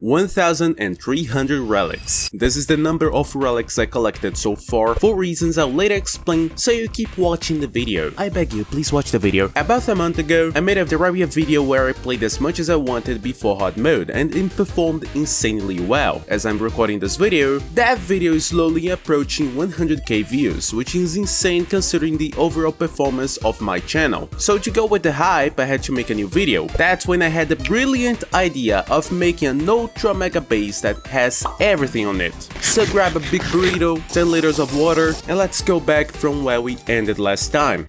1,300 relics. This is the number of relics I collected so far, for reasons I'll later explain, so you keep watching the video. I beg you, please watch the video. About a month ago, I made a Terraria video where I played as much as I wanted before Hardmode, and it performed insanely well. As I'm recording this video, that video is slowly approaching 100k views, which is insane considering the overall performance of my channel. So to go with the hype, I had to make a new video. That's when I had the brilliant idea of making an ultra mega base that has everything on it. So grab a big burrito, 10 liters of water, and let's go back from where we ended last time.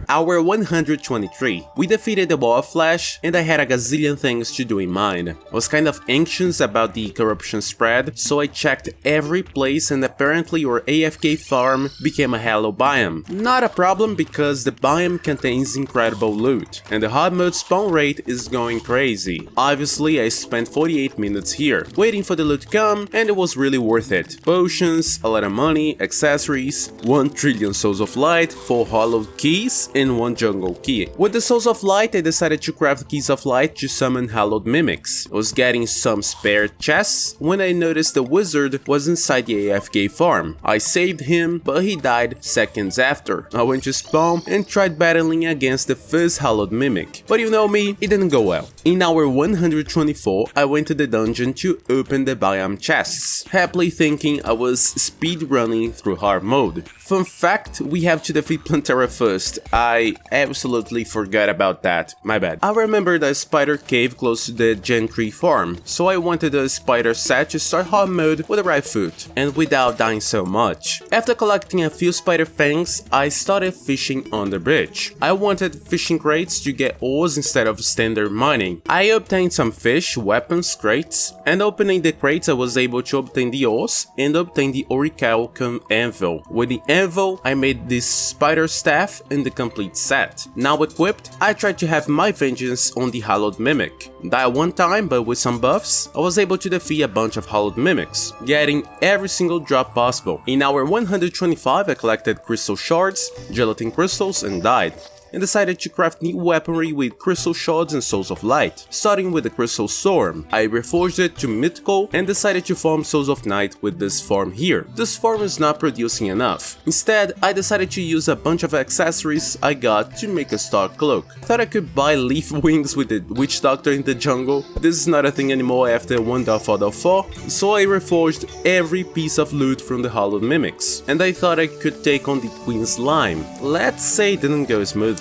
Hour 123. We defeated the wall of flesh, and I had a gazillion things to do in mind. I was kind of anxious about the corruption spread, so I checked every place, and apparently our AFK farm became a hollow biome. Not a problem because the biome contains incredible loot, and the Hardmode spawn rate is going crazy. Obviously, I spent 48 minutes here, waiting for the loot to come, and it was really worth it. Potions, a lot of money, accessories, 1 trillion souls of light, 4 hollowed keys, and 1 jungle key. With the souls of light, I decided to craft keys of light to summon hallowed mimics. I was getting some spare chests when I noticed the wizard was inside the AFK farm. I saved him, but he died seconds after. I went to spawn and tried battling against the first hallowed mimic, but you know me, it didn't go well. In hour 124, I went to the dungeon to open the biome chests, happily thinking I was speedrunning through hard mode. Fun fact, we have to defeat Plantera first. I absolutely forgot about that, my bad. I remembered a spider cave close to the gentry farm, so I wanted a spider set to start hard mode with the right foot, and without dying so much. After collecting a few spider fangs, I started fishing on the bridge. I wanted fishing crates to get ores instead of standard mining. I obtained some fish, weapons, crates, and opening the crates I was able to obtain the ores and obtain the orichalcum anvil. With the anvil, I made this spider staff in the complete set. Now equipped, I tried to have my vengeance on the hallowed mimic. Die one time, but with some buffs, I was able to defeat a bunch of hallowed mimics, getting every single drop possible. In hour 125, I collected crystal shards, gelatin crystals, and died, and decided to craft new weaponry with crystal shards and souls of light. Starting with the crystal storm, I reforged it to mythical and decided to farm souls of night with this farm here. This farm is not producing enough. Instead, I decided to use a bunch of accessories I got to make a star cloak. Thought I could buy leaf wings with the witch doctor in the jungle. This is not a thing anymore after 1.4.4, so I reforged every piece of loot from the hallowed mimics, and I thought I could take on the queen slime. Let's say it didn't go smoothly.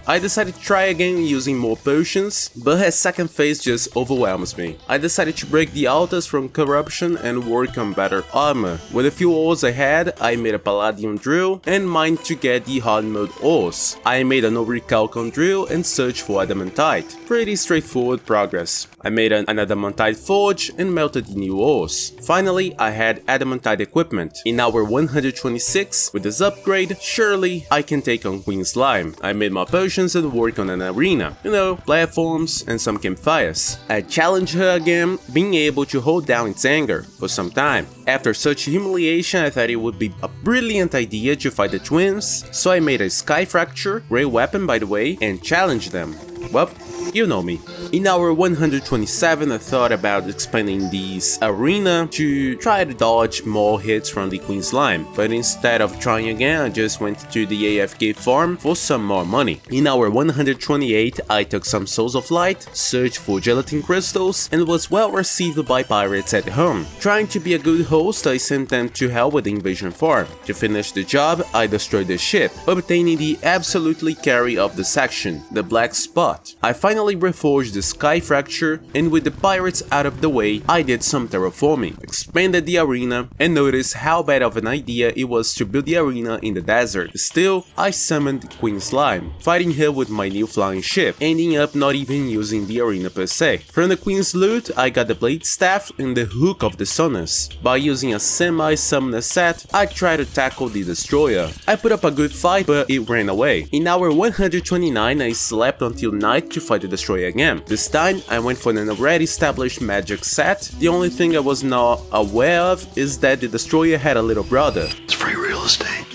I decided to try again using more potions, but her second phase just overwhelms me. I decided to break the altars from corruption and work on better armor. With a few ores I had, I made a palladium drill and mined to get the hard mode ores. I made an orichalcum drill and searched for adamantite. Pretty straightforward progress. I made an adamantite forge and melted the new ores. Finally, I had adamantite equipment. In hour 126, with this upgrade, surely I can take on Queen Slime. I made my potions and work on an arena, you know, platforms and some campfires. I challenged her again, being able to hold down its anger for some time. After such humiliation, I thought it would be a brilliant idea to fight the twins, so I made a sky fracture, great weapon by the way, and challenged them. Well, you know me. In hour 127, I thought about expanding this arena to try to dodge more hits from the Queen Slime, but instead of trying again, I just went to the AFK farm for some more money. In hour 128, I took some souls of light, searched for gelatin crystals, and was well received by pirates at home. Trying to be a good host, I sent them to hell with the invasion farm. To finish the job, I destroyed the ship, obtaining the absolutely carry of the section, the black spot. I finally reforged the sky fracture, and with the pirates out of the way, I did some terraforming, expanded the arena, and noticed how bad of an idea it was to build the arena in the desert. Still, I summoned Queen Slime, fighting her with my new flying ship, ending up not even using the arena per se. From the Queen's loot, I got the blade staff and the hook of the Sonnus. By using a semi-summoner set, I tried to tackle the destroyer. I put up a good fight, but it ran away. In hour 129, I slept until night to fight the destroyer again. This time, I went for an already established magic set. The only thing I was not aware of is that the destroyer had a little brother. It's free real estate.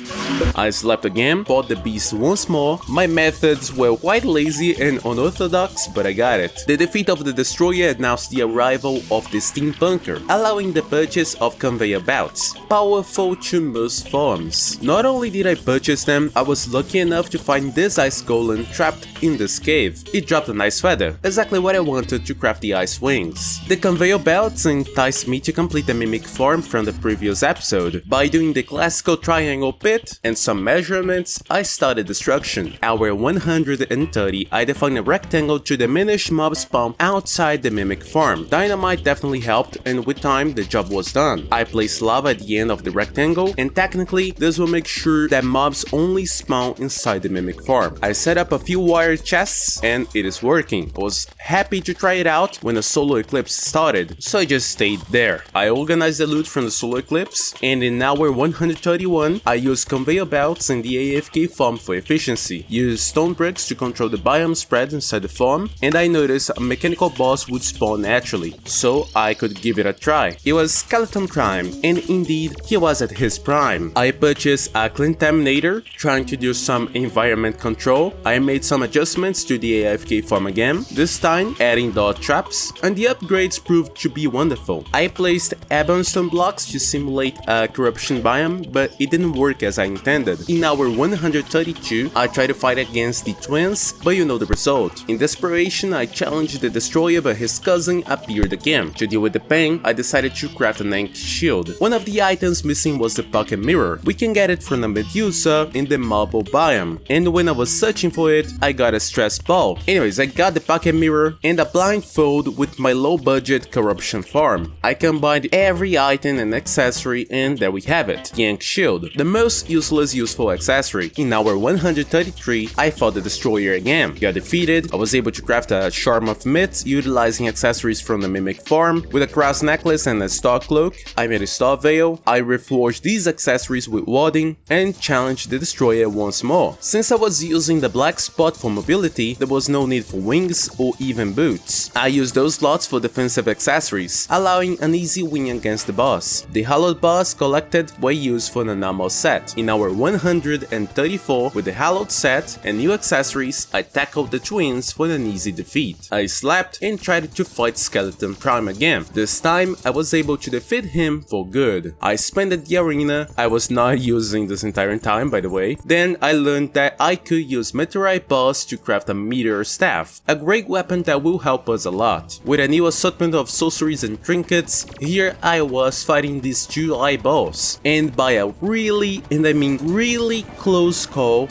I slept again, fought the beast once more. My methods were quite lazy and unorthodox, but I got it. The defeat of the destroyer announced the arrival of the steampunker, allowing the purchase of conveyor belts, powerful to most forms. Not only did I purchase them, I was lucky enough to find this ice golem trapped in this cave. It dropped a nice feather, exactly what I wanted to craft the ice wings. The conveyor belts enticed me to complete the mimic farm from the previous episode. By doing the classical triangle pit and some measurements, I started destruction. Hour 130, I defined a rectangle to diminish mob spawn outside the mimic farm. Dynamite definitely helped, and with time the job was done. I placed lava at the end of the rectangle, and technically this will make sure that mobs only spawn inside the mimic farm. I set up a few wire chests and it is working. I was happy to try it out when the solar eclipse started, so I just stayed there. I organized the loot from the solar eclipse, and in hour 131 I used conveyor belts in the AFK farm for efficiency, used stone bricks to control the biome spread inside the farm, and I noticed a mechanical boss would spawn naturally, so I could give it a try. It was Skeleton Prime, and indeed he was at his prime. I purchased a contaminator, trying to do some environment control. I made some adjustments to the AFK farm again, this time adding dot traps, and the upgrades proved to be wonderful. I placed ebonstone blocks to simulate a corruption biome, but it didn't work as I intended. In hour 132, I tried to fight against the twins, but you know the result. In desperation, I challenged the destroyer, but his cousin appeared again. To deal with the pain, I decided to craft an ink shield. One of the items missing was the pocket mirror. We can get it from the Medusa in the marble biome, and when I was searching for it, I got a stress ball. Anyways, I got the pocket mirror and a blindfold with my low budget corruption farm. I combined every item and accessory, and there we have it, the ink shield, the most useless useful accessory. In hour 133, I fought the destroyer again. Got defeated. I was able to craft a charm of myths utilizing accessories from the mimic farm with a cross necklace and a star cloak. I made a star veil. I reforged these accessories with wadding and challenged the destroyer once more. Since I was using the black spot for mobility, there was no need for wings or even boots. I used those slots for defensive accessories, allowing an easy win against the boss. The hallowed boss collected were used for the normal set. In hour 134, with the hallowed set and new accessories, I tackled the twins for an easy defeat. I slept and tried to fight Skeleton Prime again. This time, I was able to defeat him for good. I spent the arena. I was not using this entire time, by the way. Then I learned that I could use meteorite balls to craft a meteor staff, a great weapon that will help us a lot. With a new assortment of sorceries and trinkets, here I was fighting these two eyeballs, and by a really, and I mean really close call,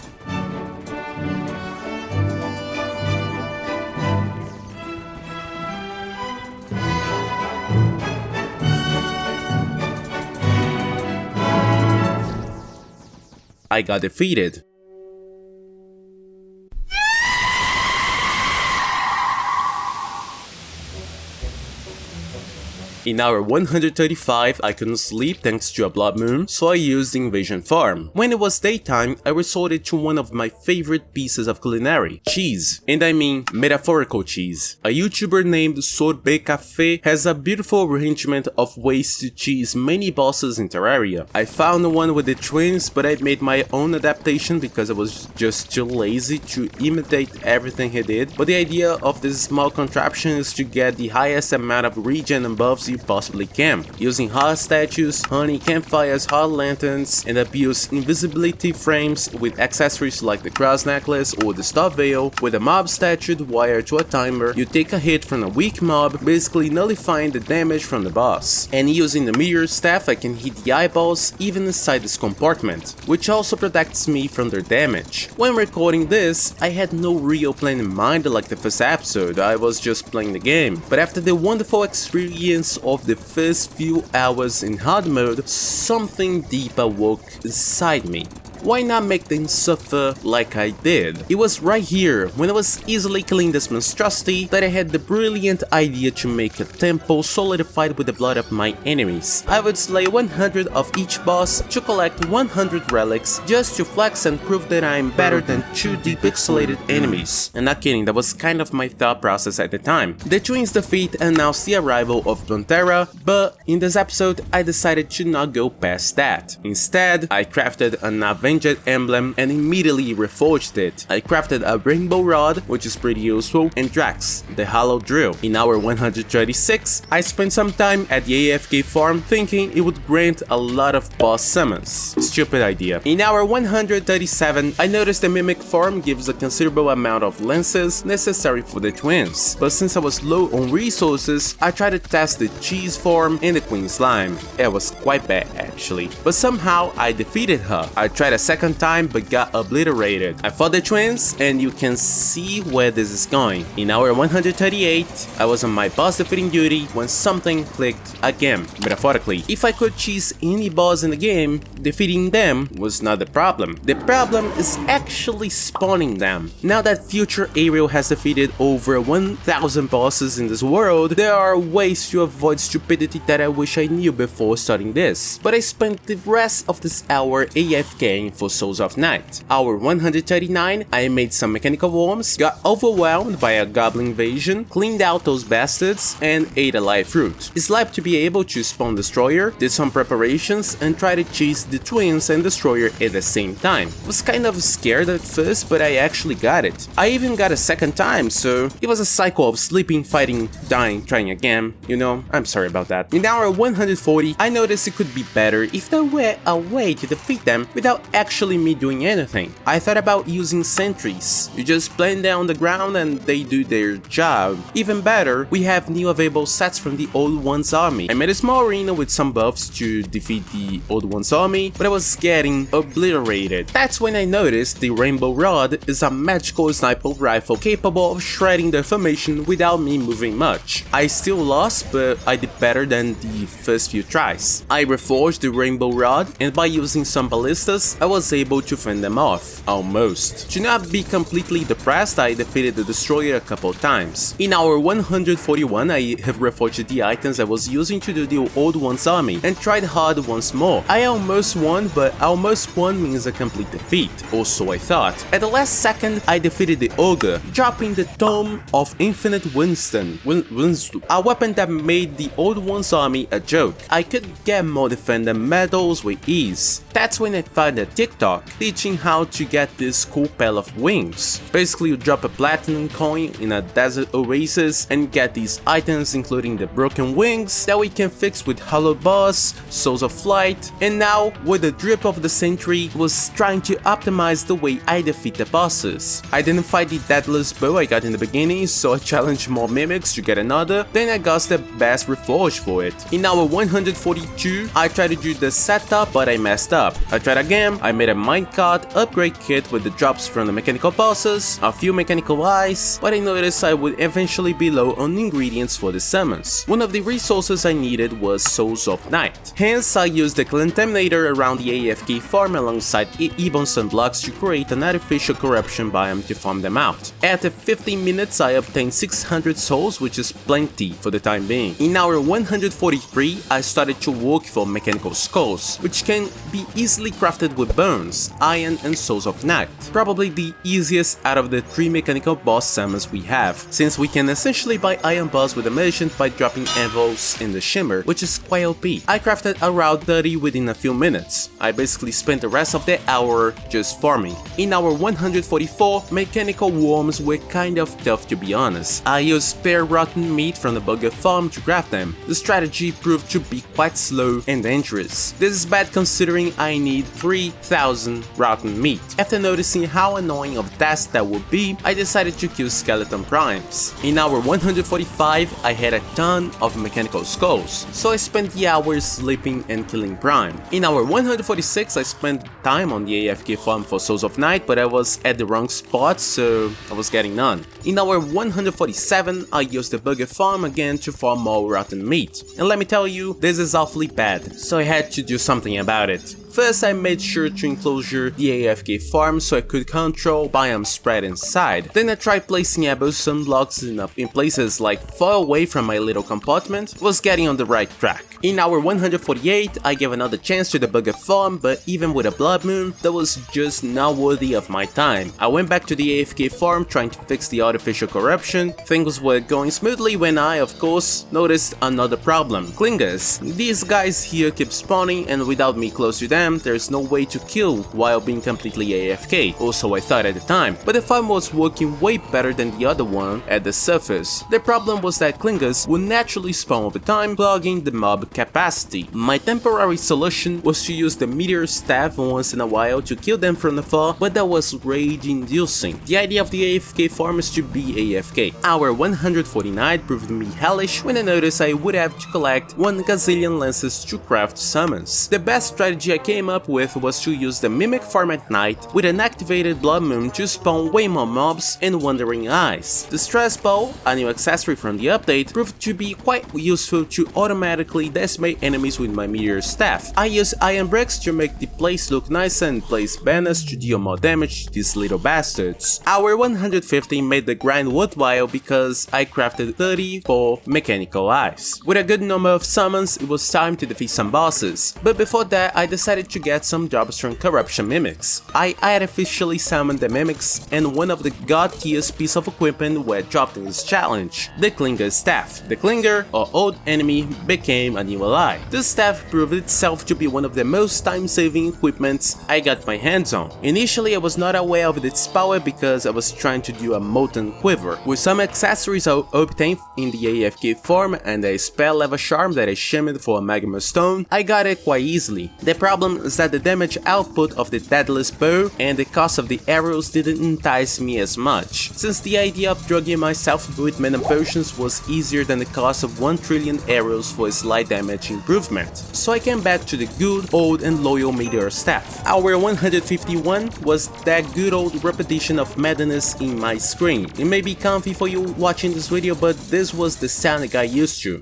I got defeated. In hour 135, I couldn't sleep thanks to a blood moon, so I used the invasion farm. When it was daytime, I resorted to one of my favorite pieces of culinary, cheese. And I mean metaphorical cheese. A YouTuber named Sorbet Cafe has a beautiful arrangement of ways to cheese many bosses in Terraria. I found one with the twins, but I made my own adaptation because I was just too lazy to imitate everything he did. But the idea of this small contraption is to get the highest amount of regen and buffs you possibly can, using hot statues, honey campfires, hot lanterns, and abuse invisibility frames with accessories like the cross necklace or the star veil. With a mob statue wired to a timer, you take a hit from a weak mob, basically nullifying the damage from the boss. And using the meteor staff, I can hit the eyeballs even inside this compartment, which also protects me from their damage. When recording this, I had no real plan in mind like the first episode, I was just playing the game. But after the wonderful experience of the first few hours in hard mode, something deep awoke inside me. Why not make them suffer like I did? It was right here, when I was easily killing this monstrosity, that I had the brilliant idea to make a temple solidified with the blood of my enemies. I would slay 100 of each boss to collect 100 relics, just to flex and prove that I am better than 2D pixelated enemies. And not kidding, that was kind of my thought process at the time. The twins' defeat announced the arrival of Terraria, but in this episode I decided to not go past that. Instead, I crafted an Avenger ranged emblem and immediately reforged it. I crafted a rainbow rod, which is pretty useful, and Drax, the hollow drill. In hour 136, I spent some time at the AFK farm thinking it would grant a lot of boss summons. Stupid idea. In hour 137, I noticed the mimic farm gives a considerable amount of lenses necessary for the twins, but since I was low on resources, I tried to test the cheese farm and the queen slime. It was quite bad actually, but somehow I defeated her. I tried a second time but got obliterated. I fought the twins and you can see where this is going. In hour 138, I was on my boss defeating duty when something clicked again. Metaphorically, if I could cheese any boss in the game, defeating them was not the problem. The problem is actually spawning them. Now that Future Ariel has defeated over 1000 bosses in this world, there are ways to avoid stupidity that I wish I knew before starting this. But I spent the rest of this hour AFKing for Souls of Night. Hour 139, I made some mechanical worms, got overwhelmed by a goblin invasion, cleaned out those bastards, and ate a live fruit. Slept to be able to spawn Destroyer, did some preparations, and tried to chase the twins and Destroyer at the same time. Was kind of scared at first, but I actually got it. I even got a second time, so it was a cycle of sleeping, fighting, dying, trying again. You know, I'm sorry about that. In hour 140, I noticed it could be better if there were a way to defeat them without actually me doing anything. I thought about using sentries. You just plant them on the ground and they do their job. Even better, we have new available sets from the Old One's army. I made a small arena with some buffs to defeat the Old One's army, but I was getting obliterated. That's when I noticed the Rainbow Rod is a magical sniper rifle capable of shredding the formation without me moving much. I still lost, but I did better than the first few tries. I reforged the Rainbow Rod, and by using some ballistas, I was able to fend them off. Almost. To not be completely depressed, I defeated the Destroyer a couple times. In hour 141, I have reforged the items I was using to do the Old One's army, and tried hard once more. I almost won, but almost won means a complete defeat, or so I thought. At the last second, I defeated the Ogre, dropping the Tome of Infinite Winston, a weapon that made the Old One's army a joke. I could get more defender medals with ease. That's when I found a TikTok teaching how to get this cool pair of wings. Basically, you drop a platinum coin in a desert oasis and get these items, including the broken wings that we can fix with Hollow Boss, Souls of Flight, and now with the drip of the century was trying to optimize the way I defeat the bosses. I didn't fight the deadless bow I got in the beginning, so I challenged more mimics to get another, then I got the best reforge for it. In hour 142, I tried to do the setup, but I messed up. I tried again, I made a minecart upgrade kit with the drops from the mechanical bosses, a few mechanical eyes, but I noticed I would eventually be low on ingredients for the summons. One of the resources I needed was Souls of Night. Hence, I used the contaminator around the AFK farm alongside Ebon sunblocks to create an artificial corruption biome to farm them out. After 15 minutes, I obtained 600 souls, which is plenty for the time being. In hour 143, I started to work for mechanical skulls, which can be easily crafted with bones, iron, and Souls of Night. Probably the easiest out of the 3 mechanical boss summons we have, since we can essentially buy iron bars with a merchant by dropping anvils in the shimmer, which is quite OP. I crafted around 30 within a few minutes. I basically spent the rest of the hour just farming. In hour 144, mechanical worms were kind of tough to be honest. I used spare rotten meat from the bugger farm to craft them. The strategy proved to be quite slow and dangerous. This is bad considering I need 3000 rotten meat. After noticing how annoying of a task that would be, I decided to kill skeleton primes. In hour 145, I had a ton of mechanical skulls, so I spent the hours sleeping and killing prime. In hour 146, I spent time on the AFK farm for Souls of Night, but I was at the wrong spot, so I was getting none. In hour 147, I used the bugger farm again to farm more rotten meat. And let me tell you, this is awfully bad, so I had to do something about it. First, I made sure to enclosure the AFK farm so I could control biome spread inside. Then I tried placing able sunblocks in places like far away from my little compartment. Was getting on the right track. In hour 148, I gave another chance to the bugger farm, but even with a blood moon, that was just not worthy of my time. I went back to the AFK farm trying to fix the artificial corruption. Things were going smoothly when I, of course, noticed another problem. Clingers. These guys here keep spawning, and without me close to them, them, there's no way to kill while being completely AFK, also I thought at the time, but the farm was working way better than the other one at the surface. The problem was that clingers would naturally spawn over time, clogging the mob capacity. My temporary solution was to use the meteor staff once in a while to kill them from afar, but that was rage inducing. The idea of the AFK farm is to be AFK. Hour 149 proved me hellish when I noticed I would have to collect 1 gazillion lances to craft summons. The best strategy I came up with was to use the mimic farm at night with an activated blood moon to spawn way more mobs and wandering eyes. The stress ball, a new accessory from the update, proved to be quite useful to automatically decimate enemies with my meteor staff. I use iron bricks to make the place look nice and place banners to deal more damage to these little bastards. Hour 150 made the grind worthwhile because I crafted 34 mechanical eyes. With a good number of summons, it was time to defeat some bosses, but before that I decided to get some jobs from corruption mimics. I artificially summoned the mimics, and one of the god tier's piece of equipment were dropped in this challenge, the Clinger staff. The Clinger, or old enemy, became a new ally. This staff proved itself to be one of the most time-saving equipments I got my hands on. Initially I was not aware of its power because I was trying to do a molten quiver. With some accessories I obtained in the AFK form and a spell level charm that I shimmered for a magma stone, I got it quite easily. The problem is that the damage output of the deadless bow and the cost of the arrows didn't entice me as much, since the idea of drugging myself with mana potions was easier than the cost of 1 trillion arrows for a slight damage improvement. So I came back to the good old and loyal meteor staff. Hour 151 was that good old repetition of madness in my screen. It may be comfy for you watching this video, but this was the sound I got used to.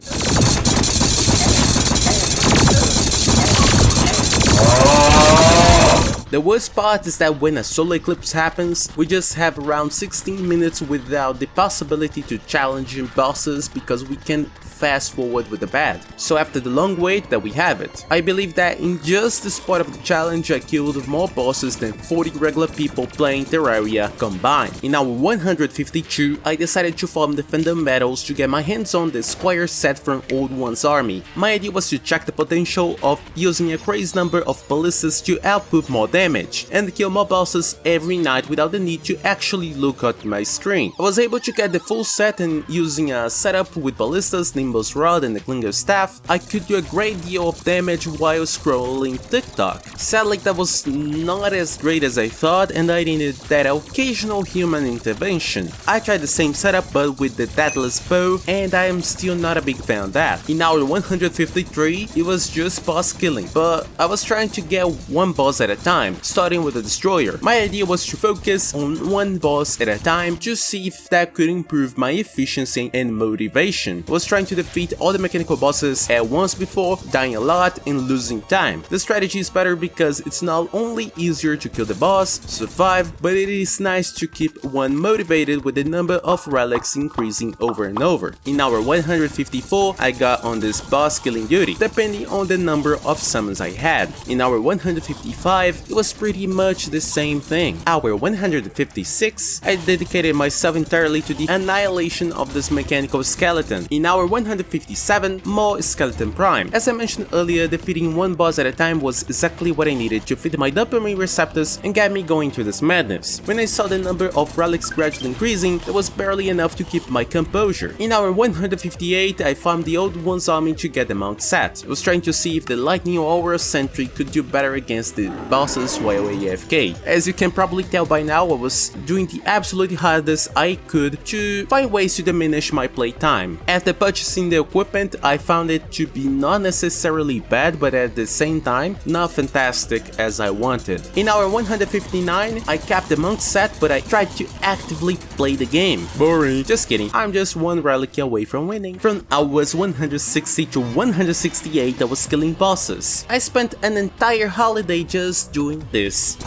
The worst part is that when a solar eclipse happens, we just have around 16 minutes without the possibility to challenge bosses because we can fast forward with the bad. So after the long wait that we have it. I believe that in just this part of the challenge I killed more bosses than 40 regular people playing Terraria combined. In hour 152 I decided to farm Defender medals to get my hands on the squire set from Old One's army. My idea was to check the potential of using a crazy number of ballistas to output more damage and kill more bosses every night without the need to actually look at my screen. I was able to get the full set, and using a setup with ballistas, Nimbus Rod and the Klinger staff, I could do a great deal of damage while scrolling TikTok. Sadly that was not as great as I thought and I needed that occasional human intervention. I tried the same setup but with the deadless bow and I am still not a big fan of that. In hour 153 it was just boss killing, but I was trying to get one boss at a time, starting with the destroyer. My idea was to focus on one boss at a time to see if that could improve my efficiency and motivation. I was trying to defeat all the mechanical bosses at once before dying a lot and losing time. The strategy is better because it's not only easier to kill the boss, survive, but it is nice to keep one motivated with the number of relics increasing over and over. In hour 154 I got on this boss killing duty, depending on the number of summons I had. In hour 155 it was pretty much the same thing. Hour 156 I dedicated myself entirely to the annihilation of this mechanical skeleton. In hour 157 more skeleton prime. As I mentioned earlier, defeating one boss at a time was exactly what I needed to feed my dopamine receptors and get me going through this madness. When I saw the number of relics gradually increasing, there was barely enough to keep my composure. In hour 158 I farmed the Old One's army to get the monk set. I was trying to see if the lightning or aura sentry could do better against the bosses while AFK. As you can probably tell by now, I was doing the absolute hardest I could to find ways to diminish my playtime. After purchasing the equipment, I found it to be not necessarily bad, but at the same time, not fantastic as I wanted. In hour 159, I capped the monk set, but I tried to actively play the game. Boring. Just kidding, I'm just one relic away from winning. From hours 160 to 168, I was killing bosses. I spent an entire holiday just doing this.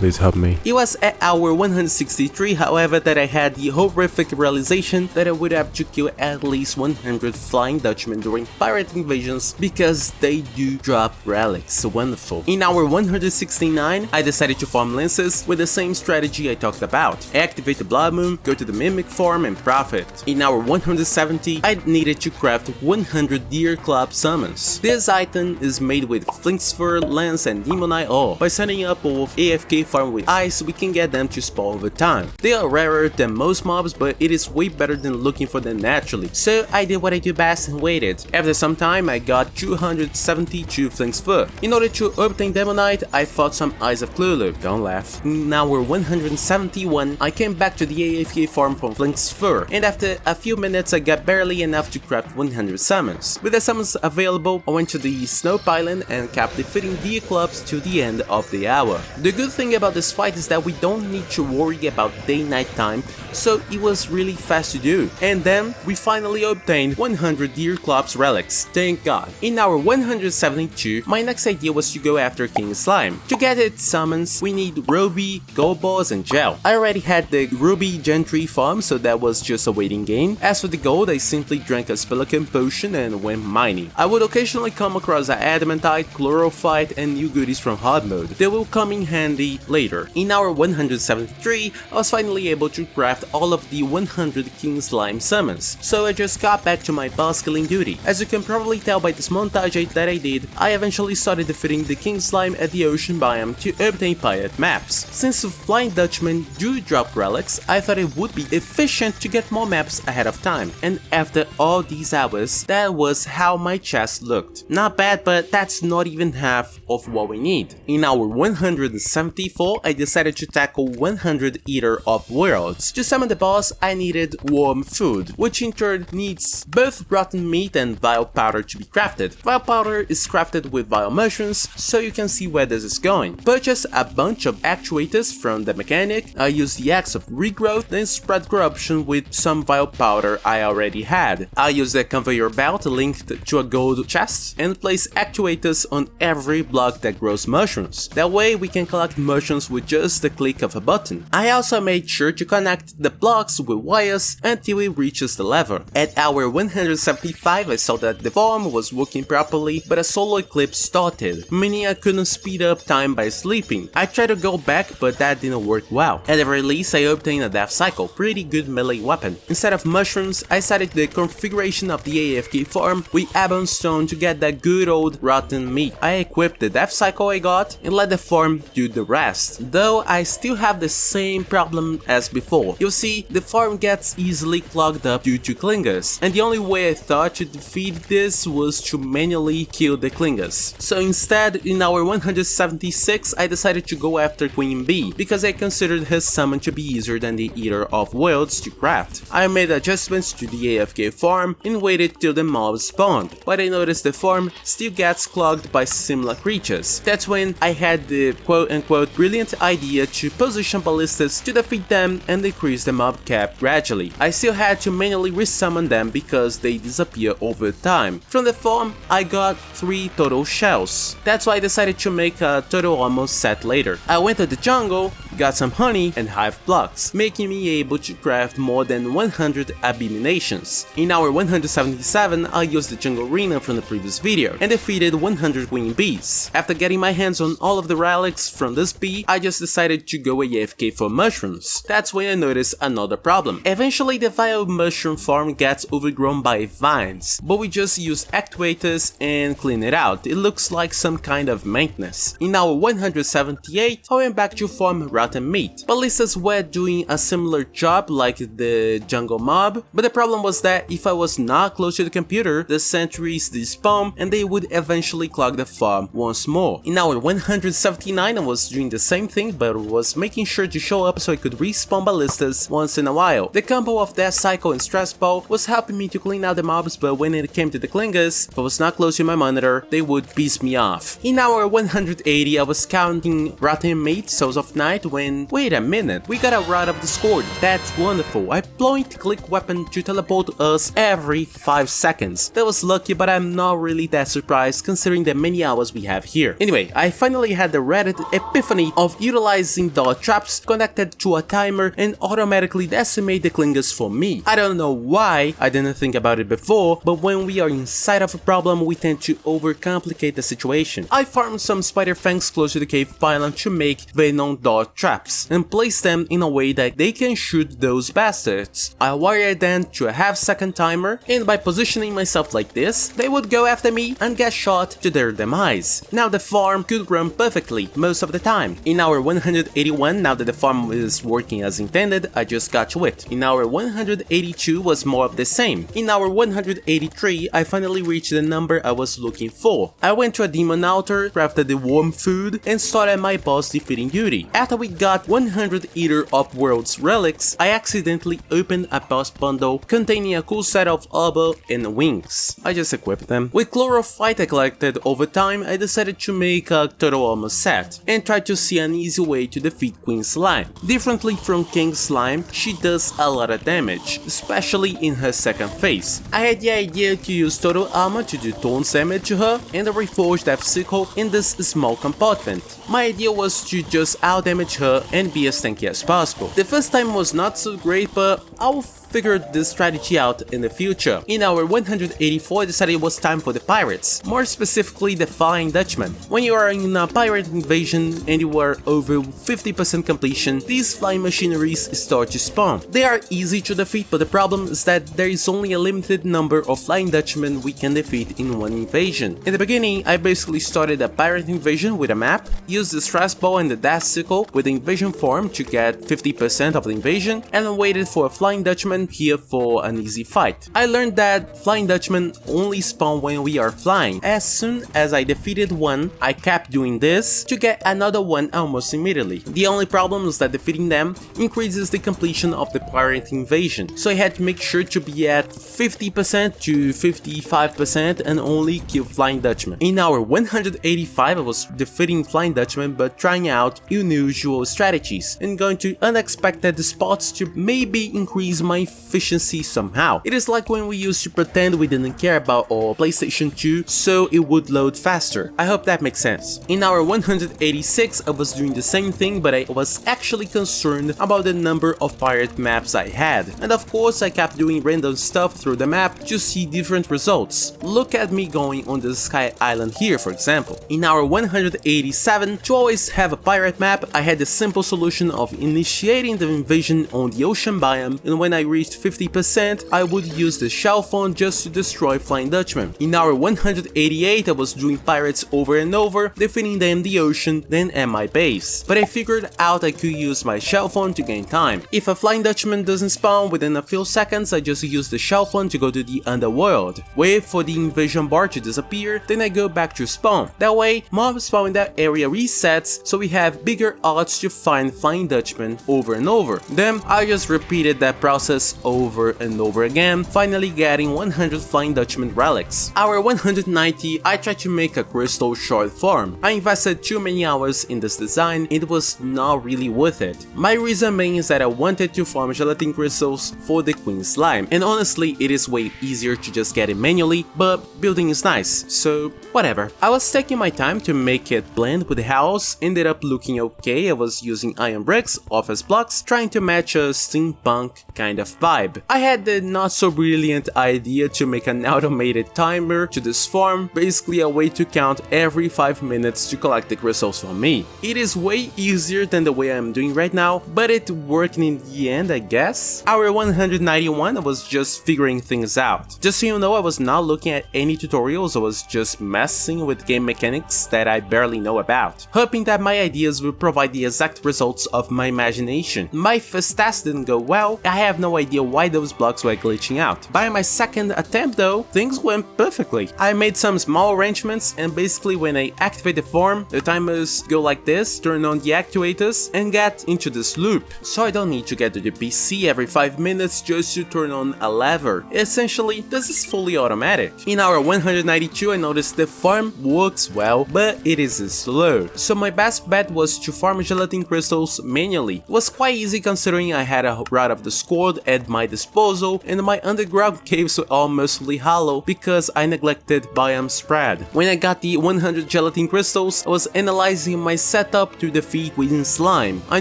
please help me. It was at hour 163, however, that I had the horrific realization that I would have to kill at least 100 Flying Dutchmen during pirate invasions because they do drop relics. Wonderful. In hour 169, I decided to farm lenses with the same strategy I talked about. Activate the Blood Moon, go to the Mimic farm and profit. In hour 170, I needed to craft 100 Deerclops summons. This item is made with Flink's Fur, Lance and Demonite ore. By setting up both AFK farm with ice, we can get them to spawn over time. They are rarer than most mobs, but it is way better than looking for them naturally. So I did what I do best and waited. After some time, I got 272 Flink's Fur. In order to obtain Demonite, I fought some Eyes of Cthulhu. Don't laugh. In hour 171, I came back to the AFK farm from Flink's Fur, and after a few minutes I got barely enough to craft 100 summons. With the summons available, I went to the Snow Island and kept defeating Deerclops to the end of the hour. The good thing about this fight is that we don't need to worry about day-night time, so it was really fast to do. And then we finally obtained 100 Deerclops relics, thank god. In hour 172, my next idea was to go after King Slime. To get its summons, we need Ruby, Gold Balls and Gel. I already had the Ruby Gentry farm, so that was just a waiting game. As for the gold, I simply drank a Spellican potion and went mining. I would occasionally come across an Adamantite, Chlorophyte and new goodies from Hardmode. They will come in handy later. In hour 173, I was finally able to craft all of the 100 King Slime summons, so I just got back to my boss killing duty. As you can probably tell by this montage that I did, I eventually started defeating the King Slime at the ocean biome to obtain pirate maps. Since the Flying Dutchmen do drop relics, I thought it would be efficient to get more maps ahead of time, and after all these hours, that was how my chest looked. Not bad, but that's not even half of what we need. In hour 174, I decided to tackle 100 Eater of Worlds. To summon the boss, I needed warm food, which in turn needs both rotten meat and vile powder to be crafted. Vile powder is crafted with vile mushrooms, so you can see where this is going. Purchase a bunch of actuators from the mechanic. I used the axe of regrowth, then spread corruption with some vile powder I already had. I used a conveyor belt linked to a gold chest and place actuators on every block that grows mushrooms. That way we can collect mushrooms with just the click of a button. I also made sure to connect the blocks with wires until it reaches the lever. At hour 175, I saw that the farm was working properly, but a solar eclipse started, meaning I couldn't speed up time by sleeping. I tried to go back, but that didn't work well. At the very least, I obtained a Death Cycle, pretty good melee weapon. Instead of mushrooms, I started the configuration of the AFK farm with Abon Stone to get that good old rotten meat. I equipped the Death Cycle I got and let the farm do the rest. Though I still have the same problem as before. You'll see, the farm gets easily clogged up due to clingers, and the only way I thought to defeat this was to manually kill the clingers. So instead, in hour 176, I decided to go after Queen Bee, because I considered his summon to be easier than the Eater of Worlds to craft. I made adjustments to the AFK farm and waited till the mobs spawned, but I noticed the farm still gets clogged by similar creatures. That's when I had the quote-unquote brilliant idea to position ballistas to defeat them and decrease the mob cap gradually. I still had to manually resummon them because they disappear over time. From the farm, I got 3 total shells. That's why I decided to make a total armor set later. I went to the jungle, got some honey and hive blocks, making me able to craft more than 100 abominations. In hour 177, I used the jungle arena from the previous video and defeated 100 queen bees. After getting my hands on all of the relics from this bee, I just decided to go AFK for mushrooms. That's when I noticed another problem. Eventually the vile mushroom farm gets overgrown by vines, but we just use actuators and clean it out. It looks like some kind of maintenance. In hour 178, I went back to farm rotten meat. Ballistas were doing a similar job like the jungle mob, but the problem was that if I was not close to the computer, the sentries despawn and they would eventually clog the farm once more. In hour 179, I was doing the same thing, but was making sure to show up so I could respawn ballistas once in a while. The combo of Death Cycle and Stress Ball was helping me to clean out the mobs, but when it came to the clingers, if I was not close to my monitor, they would piss me off. In hour 180, I was counting rotten meat, Souls of Night, when, wait a minute, we got a Rod of Discord. That's wonderful. I point-click weapon to teleport us every 5 seconds. That was lucky, but I'm not really that surprised considering the many hours we have here. Anyway, I finally had the Reddit epiphany me of utilizing dot traps connected to a timer and automatically decimate the clingers for me. I don't know why I didn't think about it before, but when we are inside of a problem we tend to overcomplicate the situation. I farmed some spider fangs close to the cave pylon to make venom dot traps and place them in a way that they can shoot those bastards. I wired them to a half-second timer, and by positioning myself like this, they would go after me and get shot to their demise. Now the farm could run perfectly most of the time. In hour 181, now that the farm is working as intended, I just got to it. In hour 182 was more of the same. In hour 183, I finally reached the number I was looking for. I went to a demon altar, crafted the warm food, and started my boss defeating duty. After we got 100 Eater of Worlds relics, I accidentally opened a boss bundle containing a cool set of armor and wings. I just equipped them. With chlorophyte I collected over time, I decided to make a total armor set and tried to see an easy way to defeat Queen Slime. Differently from King Slime, she does a lot of damage, especially in her second phase. I had the idea to use total armor to do taunt damage to her and a reforged Death Sickle in this small compartment. My idea was to just outdamage her and be as tanky as possible. The first time was not so great, but I'll figure this strategy out in the future. In hour 184, I decided it was time for the pirates, more specifically the Flying Dutchman. When you are in a pirate invasion and you are over 50% completion, these flying machineries start to spawn. They are easy to defeat, but the problem is that there is only a limited number of Flying Dutchmen we can defeat in one invasion. In the beginning, I basically started a pirate invasion with a map, used the stress ball and the Death Sickle with the invasion form to get 50% of the invasion, and waited for a Flying Dutchman here for an easy fight. I learned that Flying Dutchmen only spawn when we are flying. As soon as I defeated one, I kept doing this to get another one almost immediately. The only problem is that defeating them increases the completion of the pirate invasion, so I had to make sure to be at 50% to 55% and only kill Flying Dutchmen. In hour 185 I was defeating Flying Dutchmen but trying out unusual strategies and going to unexpected spots to maybe increase my efficiency somehow. It is like when we used to pretend we didn't care about our PlayStation 2 so it would load faster. I hope that makes sense. In hour 186 I was doing the same thing, but I was actually concerned about the number of pirate maps I had, and of course I kept doing random stuff through the map to see different results. Look at me going on the Sky Island here, for example. In hour 187, to always have a pirate map, I had the simple solution of initiating the invasion on the ocean biome, and when I reached 50%, I would use the shell phone just to destroy Flying Dutchmen. In hour 188, I was doing pirates over and over, defeating them in the ocean, then at my base. But I figured out I could use my shell phone to gain time. If a Flying Dutchman doesn't spawn within a few seconds, I just use the shell phone to go to the underworld, wait for the invasion bar to disappear, then I go back to spawn. That way, mob spawn in that area resets, so we have bigger odds to find Flying Dutchmen over and over. Then I just repeated that process over and over again, finally getting 100 Flying Dutchman relics. Hour 190, I tried to make a crystal shard farm. I invested too many hours in this design, it was not really worth it. My reason main is that I wanted to farm gelatin crystals for the Queen Slime, and honestly it is way easier to just get it manually, but building is nice, so whatever. I was taking my time to make it blend with the house, ended up looking okay. I was using iron bricks, office blocks, trying to match a steampunk kind of vibe. I had the not so brilliant idea to make an automated timer to this farm, basically a way to count every 5 minutes to collect the crystals for me. It is way easier than the way I'm doing right now, but it worked in the end, I guess. Hour 191, I was just figuring things out. Just so you know, I was not looking at any tutorials, I was just messing with game mechanics that I barely know about, hoping that my ideas would provide the exact results of my imagination. My first test didn't go well, I have no idea why those blocks were glitching out. By my second attempt though, things went perfectly. I made some small arrangements, and basically when I activate the farm, the timers go like this, turn on the actuators, and get into this loop. So I don't need to get to the PC every 5 minutes just to turn on a lever. Essentially, this is fully automatic. In hour 192, I noticed the farm works well, but it is slow. So my best bet was to farm gelatin crystals manually. It was quite easy considering I had a Rod of the Scourge at my disposal, and my underground caves were all mostly hollow because I neglected biome spread. When I got the 100 gelatin crystals, I was analyzing my setup to defeat Queen Slime. I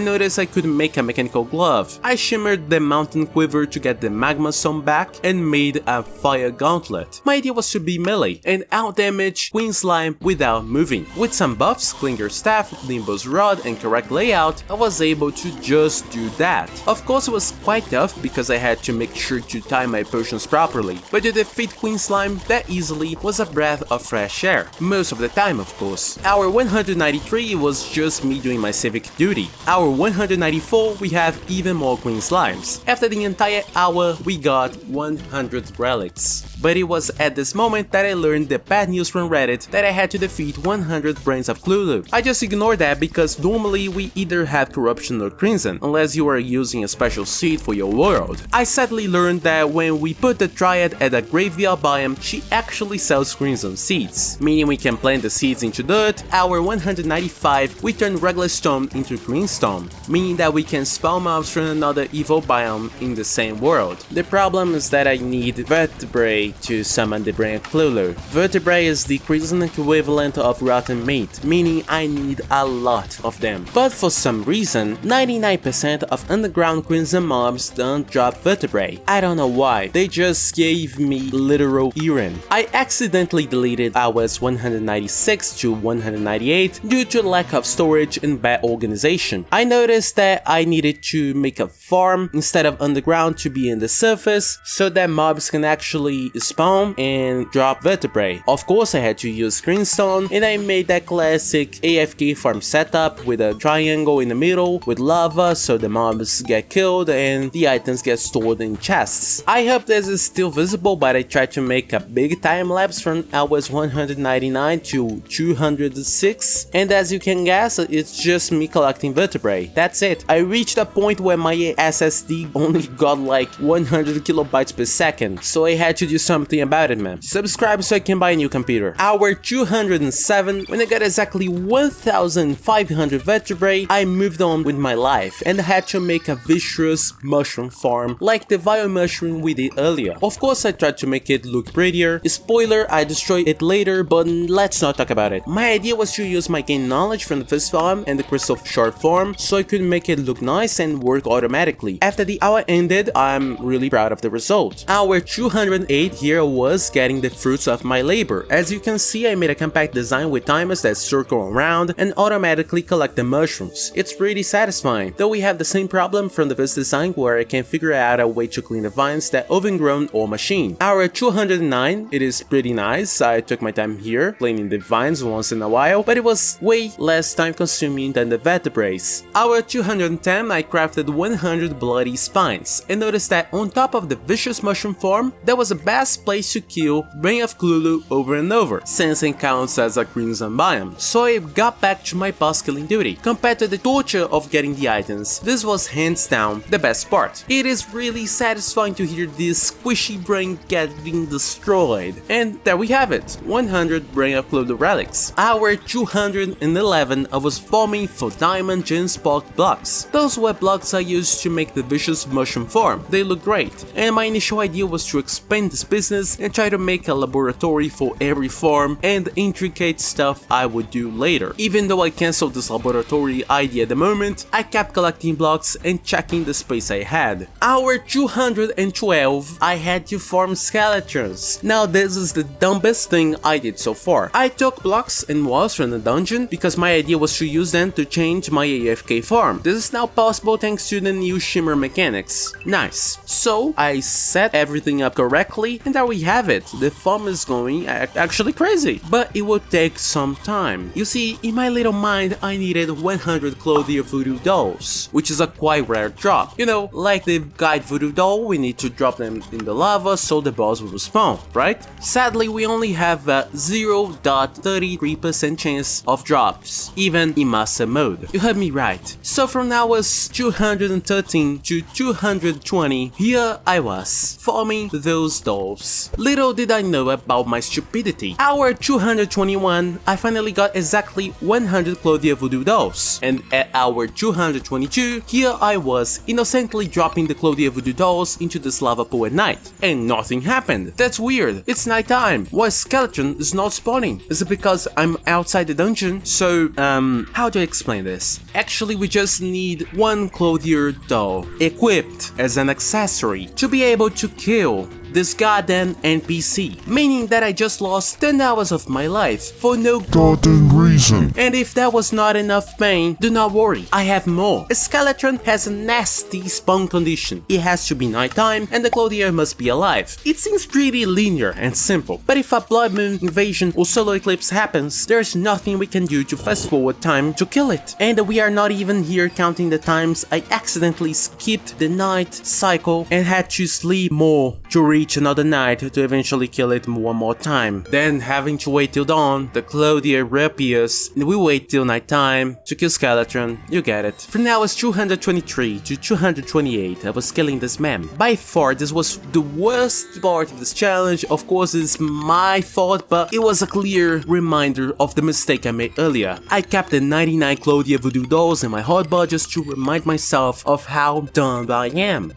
noticed I could make a mechanical glove. I shimmered the mountain quiver to get the magma stone back and made a fire gauntlet. My idea was to be melee and out-damage Queen Slime without moving. With some buffs, Klinger Staff, Limbo's Rod, and correct layout, I was able to just do that. Of course, it was quite tough because I had to make sure to time my potions properly, but to defeat Queen Slime that easily was a breath of fresh air. Most of the time, of course. Our 193 was just me doing my civic duty. Our 194, we have even more Queen Slimes. After the entire hour, we got 100 relics. But it was at this moment that I learned the bad news from Reddit that I had to defeat 100 brains of Cthulhu. I just ignored that because normally we either have corruption or crimson, unless you are using a special seed for your world. I sadly learned that when we put the Triad at a graveyard biome, she actually sells crimson seeds, meaning we can plant the seeds into dirt. Our 195, we turn regular stone into green stone, meaning that we can spawn mobs from another evil biome in the same world. The problem is that I need vertebrae to summon the brain of Cthulhu. Vertebrae is the crimson equivalent of rotten meat, meaning I need a lot of them. But for some reason, 99% of underground crimson mobs don't drop vertebrae. I don't know why, they just gave me literal urine. I accidentally deleted hours 196 to 198 due to lack of storage and bad organization. I noticed that I needed to make a farm instead of underground to be in the surface so that mobs can actually spawn and drop vertebrae. Of course I had to use greenstone, and I made that classic AFK farm setup with a triangle in the middle with lava so the mobs get killed and the items get stored in chests. I hope this is still visible, but I tried to make a big time lapse from hours 199 to 206, and as you can guess, it's just me collecting vertebrae. That's it. I reached a point where my SSD only got like 100 kilobytes per second, so I had to do something about it, man. Subscribe so I can buy a new computer. Hour 207, when I got exactly 1500 vertebrae, I moved on with my life and had to make a vicious mushroom farm like the vile mushroom we did earlier. Of course I tried to make it look prettier. Spoiler, I destroyed it later, but let's not talk about it. My idea was to use my gain knowledge from the first farm and the crystal shard farm so I could make it look nice and work automatically. After the hour ended, I'm really proud of the result. Hour 208, here I was getting the fruits of my labor. As you can see, I made a compact design with timers that circle around and automatically collect the mushrooms. It's pretty satisfying, though we have the same problem from the first design where I can figure out a way to clean the vines that overgrown or machine. Hour 209, it is pretty nice. I took my time here, cleaning the vines once in a while, but it was way less time consuming than the vertebrae. Hour 210, I crafted 100 bloody spines, and noticed that on top of the vicious mushroom form, there was a best place to kill Brain of Cthulhu over and over, since it counts as a crimson biome. So I got back to my boss killing duty. Compared to the torture of getting the items, this was hands down the best part. It is really satisfying to hear this squishy brain getting destroyed. And there we have it, 100 Brain of Cthulhu relics. Hour 211, I was farming for diamond gem spark blocks. Those were blocks I used to make the vicious mushroom farm. They look great, and my initial idea was to expand this business and try to make a laboratory for every farm and intricate stuff I would do later. Even though I cancelled this laboratory idea at the moment, I kept collecting blocks and checking the space I had. Hour 212, I had to farm Skeletrons. Now this is the dumbest thing I did so far. I took blocks and walls from the dungeon because my idea was to use them to change my AFK farm. This is now possible thanks to the new shimmer mechanics. Nice. So I set everything up correctly, and there we have it. The farm is going actually crazy, but it will take some time. You see, in my little mind, I needed 100 Clothier Voodoo dolls, which is a quite rare drop. You know, like the guide Voodoo doll, we need to drop them in the lava so the boss will spawn, right? Sadly, we only have a 0.33% chance of drops, even in master mode. You heard me right. So from hours 213 to 220, here I was, farming those dolls. Little did I know about my stupidity. Hour 221, I finally got exactly 100 Clothier Voodoo dolls, and at hour 222, here I was, innocently dropping the Claudia voodoo dolls into this lava pool at night, and nothing happened. That's weird. It's nighttime. Why Skeletron is not spawning? Is it because I'm outside the dungeon? So, how do I explain this? Actually, we just need one Claudia doll equipped as an accessory to be able to kill this goddamn NPC, meaning that I just lost 10 hours of my life for no goddamn reason. And if that was not enough pain, do not worry, I have more. A Skeletron has a nasty spawn condition. It has to be nighttime and the Claudia must be alive. It seems pretty linear and simple, but if a blood moon invasion or solar eclipse happens, there's nothing we can do to fast forward time to kill it. And we are not even here counting the times I accidentally skipped the night cycle and had to sleep more to reach another night to eventually kill it one more time. Then having to wait till dawn, the Claudia reappears, and we wait till nighttime to kill Skeletron. You get it. From now it's 223 to 228, I was killing this man. By far, this was the worst part of this challenge. Of course, it's my fault, but it was a clear reminder of the mistake I made earlier. I kept the 99 Claudia voodoo dolls in my hotbar just to remind myself of how dumb I am.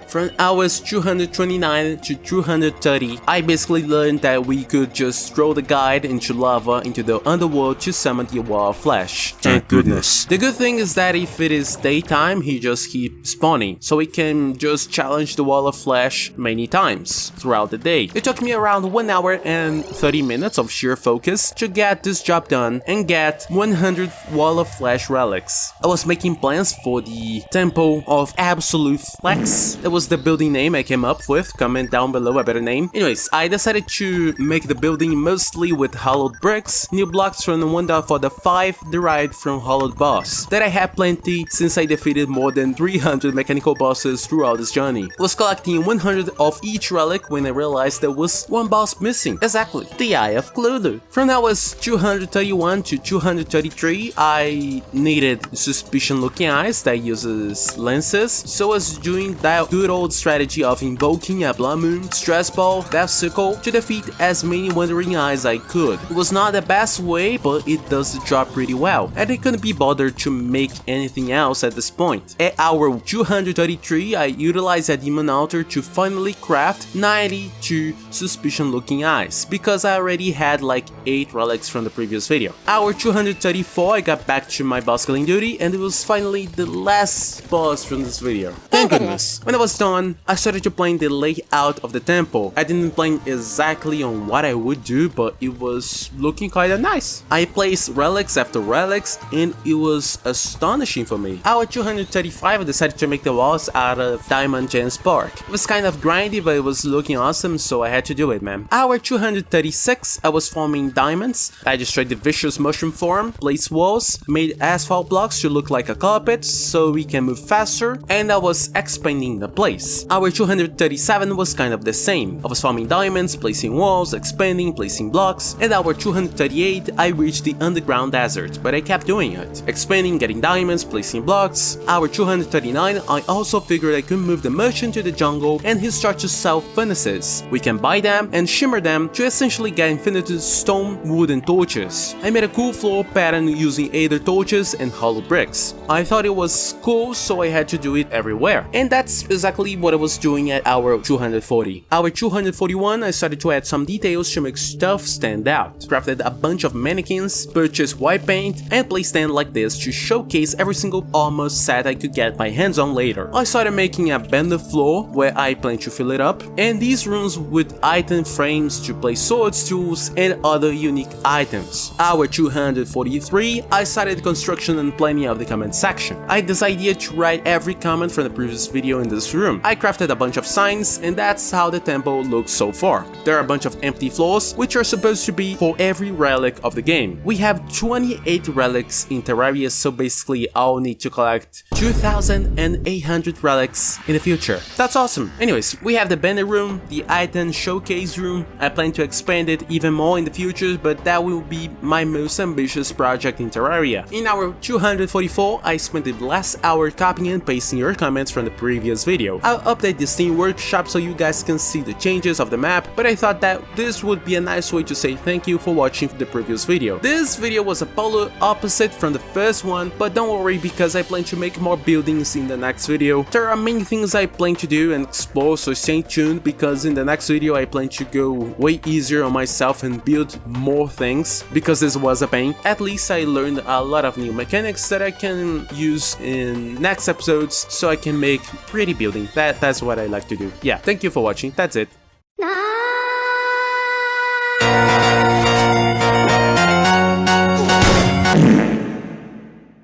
From hours 229 to 230, I basically learned that we could just throw the guide into lava into the underworld to summon the wall of flesh. Thank goodness. The good thing is that if it is daytime, he just keeps spawning, so we can just challenge the wall of flesh many times throughout the day. It took me around 1 hour and 30 minutes of sheer focus to get this job done and get 100 wall of flesh relics. I was making plans for the Temple of Absolute Flex. That was the building name I came up with. Comment down below a better name. Anyways, I decided to make the building mostly with hollowed bricks, new blocks from the 1.4.5 derived from hollowed boss, that I had plenty since I defeated more than 300 mechanical bosses throughout this journey. I was collecting 100 of each relic when I realized there was one boss missing. Exactly, the Eye of Cthulhu. From that was 231 to 233, I needed suspicion looking eyes that uses lenses, so I was doing that good old strategy of invoking a blood moon, stress ball, death circle to defeat as many wandering eyes I could. It was not the best way, but it does the job pretty well, and I couldn't be bothered to make anything else at this point. At hour 233, I utilized a demon altar to finally craft 92 suspicion looking eyes, because I already had like 8 relics from the previous video. Hour 234, I got back to my boss killing duty, and it was finally the last boss from this video. Thank goodness. When I was done, I started to plan the layout of the temple. I didn't plan exactly on what I would do, but it was looking kinda nice. I placed relics after relics, and it was astonishing for me. Hour 235, I decided to make the walls out of diamond gem spark. It was kind of grindy, but it was looking awesome, so I had to do it, man. Hour 236, I was forming diamonds. I destroyed the vicious mushroom form, placed walls, made asphalt blocks to look like a carpet so we can move faster, and I was expanding the place. Hour 237 was kind of the same. I was farming diamonds, placing walls, expanding, placing blocks, and hour 238 I reached the underground desert, but I kept doing it. Expanding, getting diamonds, placing blocks. Hour 239 I also figured I could move the merchant to the jungle and he started to sell furnaces. We can buy them and shimmer them to essentially get infinite stone, wood and torches. I made a cool floor pattern using Aether torches and hollow bricks. I thought it was cool, so I had to do it everywhere. And that's exactly what I was doing at hour 240. Hour 241 I started to add some details to make stuff stand out. Crafted a bunch of mannequins, purchased white paint, and placed them like this to showcase every single armor set I could get my hands on later. I started making a bender floor where I plan to fill it up, and these rooms with item frames to place swords, tools, and other unique items. Hour 243 I started construction and planning of the comment section. I had this idea to write every comment from the previous video in this room. I crafted a bunch of signs, and that's how the temple looks so far. There are a bunch of empty floors, which are supposed to be for every relic of the game. We have 28 relics in Terraria, so basically I'll need to collect 2,800 relics in the future. That's awesome. Anyways, we have the banner room, the item showcase room. I plan to expand it even more in the future, but that will be my most ambitious project in Terraria. In hour 244, I spent the last hour copying and pasting your comments from the previous video. video. I'll update the Steam Workshop so you guys can see the changes of the map, but I thought that this would be a nice way to say thank you for watching the previous video. This video was a polar opposite from the first one, but don't worry because I plan to make more buildings in the next video. There are many things I plan to do and explore, so stay tuned because in the next video I plan to go way easier on myself and build more things because this was a pain. At least I learned a lot of new mechanics that I can use in next episodes so I can make pretty building. That's what I like to do. Yeah, thank you for watching. That's it.